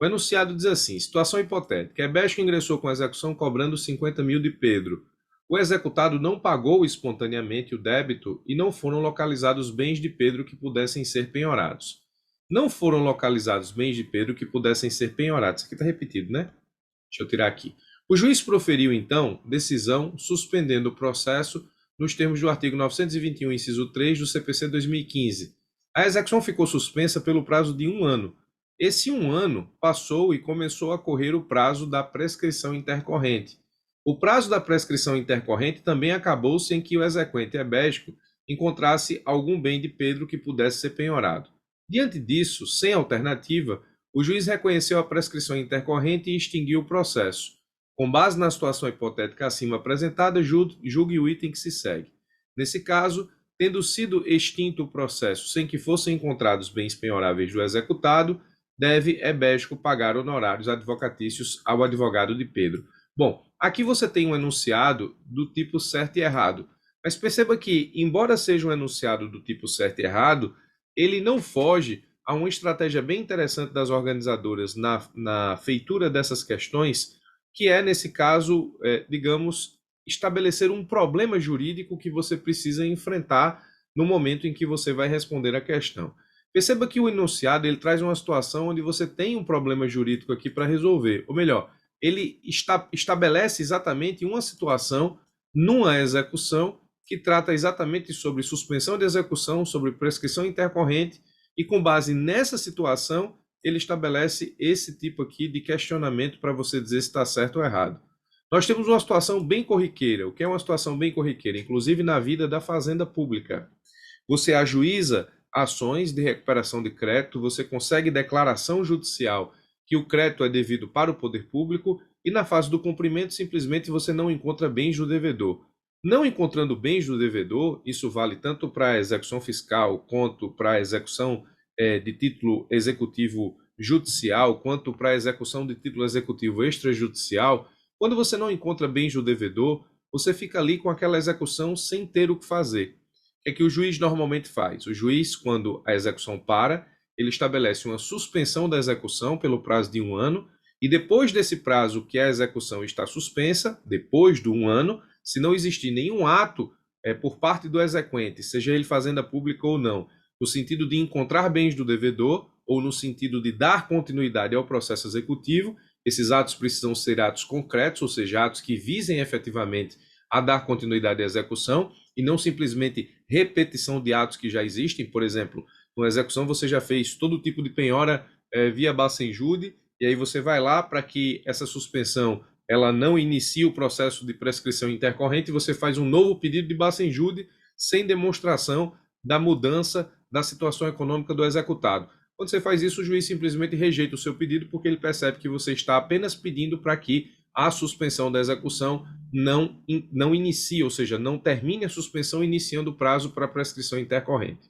O enunciado diz assim: situação hipotética. Ebesco ingressou com a execução cobrando 50 mil de Pedro. O executado não pagou espontaneamente o débito e não foram localizados bens de Pedro que pudessem ser penhorados. Não foram localizados bens de Pedro que pudessem ser penhorados. Isso aqui está repetido, né? Deixa eu tirar aqui. O juiz proferiu, então, decisão suspendendo o processo nos termos do artigo 921, inciso 3 do CPC 2015. A execução ficou suspensa pelo prazo de 1 ano. Esse 1 ano passou e começou a correr o prazo da prescrição intercorrente. O prazo da prescrição intercorrente também acabou sem que o exequente ebético encontrasse algum bem de Pedro que pudesse ser penhorado. Diante disso, sem alternativa, o juiz reconheceu a prescrição intercorrente e extinguiu o processo. Com base na situação hipotética acima apresentada, julgue o item que se segue. Nesse caso, tendo sido extinto o processo sem que fossem encontrados bens penhoráveis do executado, deve ebético pagar honorários advocatícios ao advogado de Pedro. Bom, aqui você tem um enunciado do tipo certo e errado, mas perceba que, embora seja um enunciado do tipo certo e errado, ele não foge a uma estratégia bem interessante das organizadoras na feitura dessas questões, que é, nesse caso, digamos, estabelecer um problema jurídico que você precisa enfrentar no momento em que você vai responder a questão. Perceba que o enunciado ele traz uma situação onde você tem um problema jurídico aqui para resolver, ou melhor, ele estabelece exatamente uma situação numa execução que trata exatamente sobre suspensão de execução, sobre prescrição intercorrente, e com base nessa situação, ele estabelece esse tipo aqui de questionamento para você dizer se está certo ou errado. Nós temos uma situação bem corriqueira. O que é uma situação bem corriqueira? Inclusive na vida da fazenda pública. Você ajuiza ações de recuperação de crédito, você consegue declaração judicial que o crédito é devido para o poder público e na fase do cumprimento simplesmente você não encontra bens do devedor. Não encontrando bens do devedor, isso vale tanto para a execução fiscal quanto para a execução de título executivo judicial, quanto para a execução de título executivo extrajudicial. Quando você não encontra bens do devedor, você fica ali com aquela execução sem ter o que fazer. O que o juiz normalmente faz? O juiz, quando a execução para, ele estabelece uma suspensão da execução pelo prazo de 1 ano, e depois desse prazo que a execução está suspensa, depois do 1 ano, se não existir nenhum ato por parte do exequente, seja ele fazenda pública ou não, no sentido de encontrar bens do devedor ou no sentido de dar continuidade ao processo executivo, esses atos precisam ser atos concretos, ou seja, atos que visem efetivamente a dar continuidade à execução e não simplesmente repetição de atos que já existem. Por exemplo, na execução você já fez todo tipo de penhora via Bacenjude, e aí você vai lá para que essa suspensão ela não inicie o processo de prescrição intercorrente, você faz um novo pedido de Bacenjude sem demonstração da mudança da situação econômica do executado. Quando você faz isso, o juiz simplesmente rejeita o seu pedido porque ele percebe que você está apenas pedindo para que a suspensão da execução não inicie, ou seja, não termine a suspensão iniciando o prazo para prescrição intercorrente.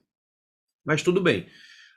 Mas tudo bem.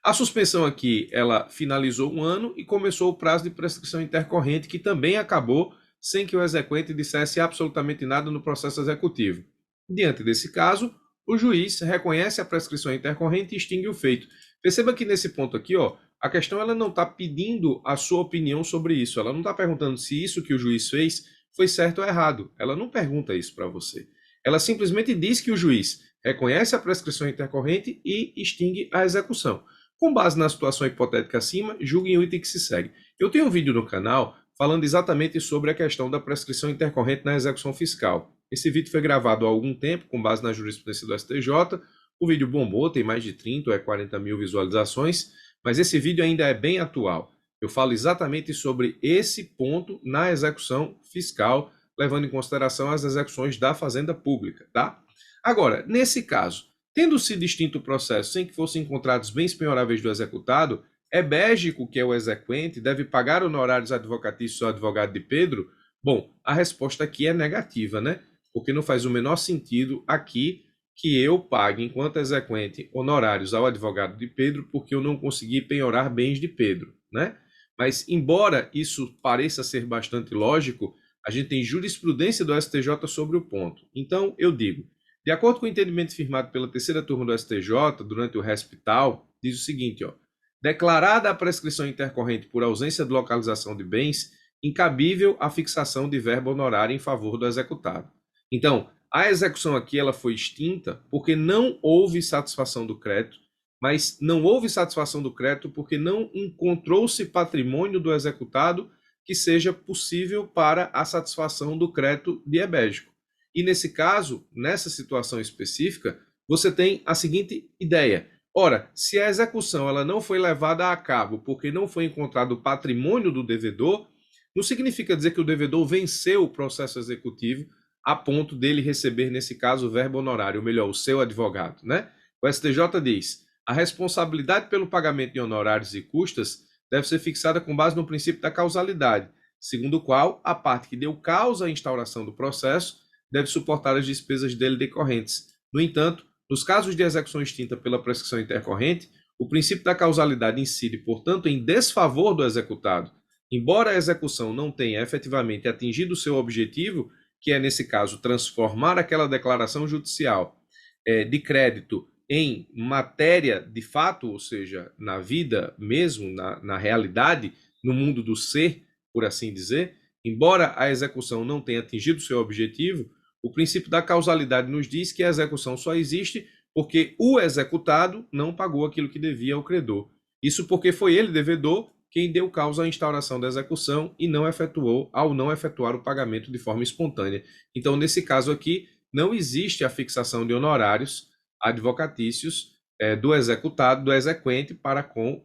A suspensão aqui, ela finalizou 1 ano e começou o prazo de prescrição intercorrente, que também acabou sem que o exequente dissesse absolutamente nada no processo executivo. Diante desse caso, o juiz reconhece a prescrição intercorrente e extingue o feito. Perceba que nesse ponto aqui, ó, a questão ela não está pedindo a sua opinião sobre isso. Ela não está perguntando se isso que o juiz fez foi certo ou errado. Ela não pergunta isso para você. Ela simplesmente diz que o juiz reconhece a prescrição intercorrente e extingue a execução. Com base na situação hipotética acima, julguem o item que se segue. Eu tenho um vídeo no canal falando exatamente sobre a questão da prescrição intercorrente na execução fiscal. Esse vídeo foi gravado há algum tempo, com base na jurisprudência do STJ. O vídeo bombou, tem mais de 30 ou 40 mil visualizações, mas esse vídeo ainda é bem atual. Eu falo exatamente sobre esse ponto na execução fiscal, levando em consideração as execuções da fazenda pública, tá? Agora, nesse caso, tendo sido extinto o processo sem que fossem encontrados bens penhoráveis do executado, ebégico, que é o exequente, deve pagar honorários advocatícios ao advogado de Pedro? Bom, a resposta aqui é negativa, né? Porque não faz o menor sentido aqui que eu pague, enquanto exequente, honorários ao advogado de Pedro porque eu não consegui penhorar bens de Pedro, né? Mas, embora isso pareça ser bastante lógico, a gente tem jurisprudência do STJ sobre o ponto. Então, eu digo, de acordo com o entendimento firmado pela terceira turma do STJ, durante o respital, diz o seguinte, ó, declarada a prescrição intercorrente por ausência de localização de bens, incabível a fixação de verba honorária em favor do executado. Então, a execução aqui ela foi extinta porque não houve satisfação do crédito, mas não houve satisfação do crédito porque não encontrou-se patrimônio do executado que seja possível para a satisfação do crédito diabético. E nesse caso, nessa situação específica, você tem a seguinte ideia: ora, se a execução ela não foi levada a cabo porque não foi encontrado o patrimônio do devedor, não significa dizer que o devedor venceu o processo executivo a ponto dele receber, nesse caso, o verbo honorário, ou melhor, o seu advogado, né? O STJ diz: a responsabilidade pelo pagamento de honorários e custas deve ser fixada com base no princípio da causalidade, segundo o qual a parte que deu causa à instauração do processo deve suportar as despesas dele decorrentes. No entanto, nos casos de execução extinta pela prescrição intercorrente, o princípio da causalidade incide, portanto, em desfavor do executado. Embora a execução não tenha efetivamente atingido o seu objetivo, que é, nesse caso, transformar aquela declaração judicial de crédito em matéria de fato, ou seja, na vida mesmo, na realidade, no mundo do ser, por assim dizer, embora a execução não tenha atingido seu objetivo, o princípio da causalidade nos diz que a execução só existe porque o executado não pagou aquilo que devia ao credor. Isso porque foi ele, devedor, quem deu causa à instauração da execução e não efetuou ao não efetuar o pagamento de forma espontânea. Então, nesse caso aqui, não existe a fixação de honorários advocatícios do executado, do exequente, para com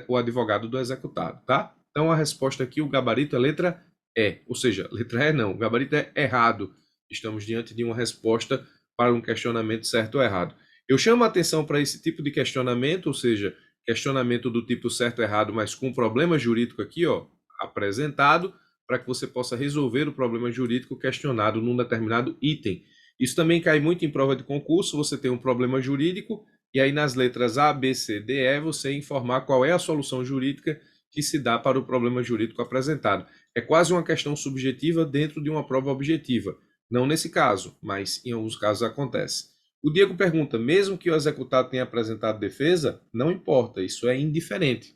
o advogado do executado, tá? Então, a resposta aqui, o gabarito é letra E, ou seja, letra E não, o gabarito é errado. Estamos diante de uma resposta para um questionamento certo ou errado. Eu chamo a atenção para esse tipo de questionamento, ou seja, questionamento do tipo certo ou errado, mas com problema jurídico aqui, ó, apresentado, para que você possa resolver o problema jurídico questionado num determinado item. Isso também cai muito em prova de concurso, você tem um problema jurídico, e aí nas letras A, B, C, D, E, você informar qual é a solução jurídica que se dá para o problema jurídico apresentado. É quase uma questão subjetiva dentro de uma prova objetiva. Não nesse caso, mas em alguns casos acontece. O Diego pergunta: mesmo que o executado tenha apresentado defesa, não importa, isso é indiferente.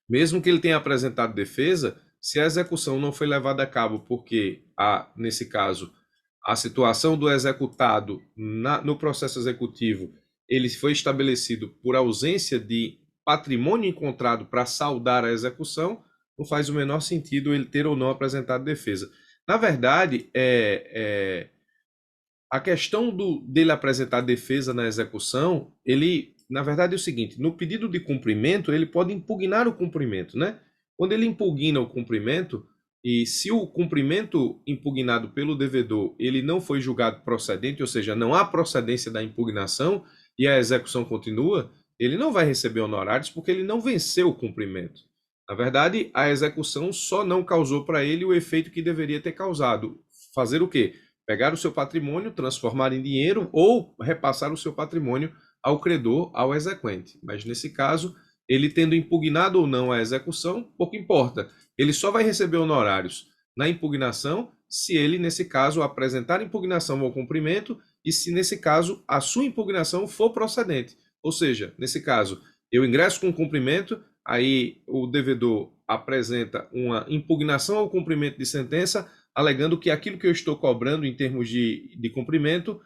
Mesmo que ele tenha apresentado defesa, se a execução não foi levada a cabo porque, nesse caso, a situação do executado no processo executivo, ele foi estabelecido por ausência de patrimônio encontrado para saldar a execução, não faz o menor sentido ele ter ou não apresentado defesa. Na verdade, a questão dele apresentar defesa na execução, ele, na verdade, é o seguinte: no pedido de cumprimento, ele pode impugnar o cumprimento, né? Quando ele impugna o cumprimento, e se o cumprimento impugnado pelo devedor ele não foi julgado procedente, ou seja, não há procedência da impugnação e a execução continua, ele não vai receber honorários porque ele não venceu o cumprimento. Na verdade, a execução só não causou para ele o efeito que deveria ter causado. Fazer o quê? Pegar o seu patrimônio, transformar em dinheiro ou repassar o seu patrimônio ao credor, ao exequente. Mas nesse caso, ele tendo impugnado ou não a execução, pouco importa. Ele só vai receber honorários na impugnação se ele, nesse caso, apresentar impugnação ao cumprimento e se, nesse caso, a sua impugnação for procedente. Ou seja, nesse caso, eu ingresso com um cumprimento, aí o devedor apresenta uma impugnação ao cumprimento de sentença, alegando que aquilo que eu estou cobrando em termos de cumprimento,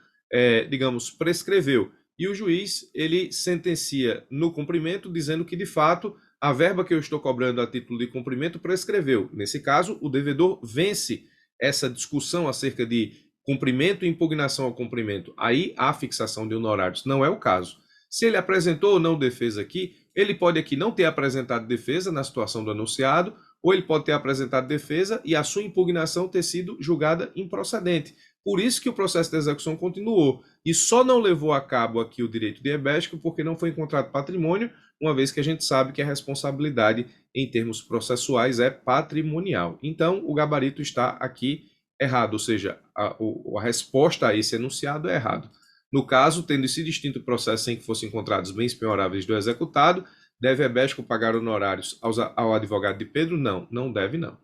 digamos, prescreveu. E o juiz, ele sentencia no cumprimento, dizendo que, de fato, a verba que eu estou cobrando a título de cumprimento prescreveu. Nesse caso, o devedor vence essa discussão acerca de cumprimento e impugnação ao cumprimento. Aí há fixação de honorários. Não é o caso. Se ele apresentou ou não defesa aqui, ele pode aqui não ter apresentado defesa na situação do anunciado, ou ele pode ter apresentado defesa e a sua impugnação ter sido julgada improcedente. Por isso que o processo de execução continuou. E só não levou a cabo aqui o direito diabético porque não foi encontrado patrimônio, uma vez que a gente sabe que a responsabilidade em termos processuais é patrimonial. Então, o gabarito está aqui errado, ou seja, a resposta a esse enunciado é errado. No caso, tendo sido extinto o processo sem que fossem encontrados bens penhoráveis do executado, deve Ebéstico pagar honorários ao advogado de Pedro? Não, não deve não.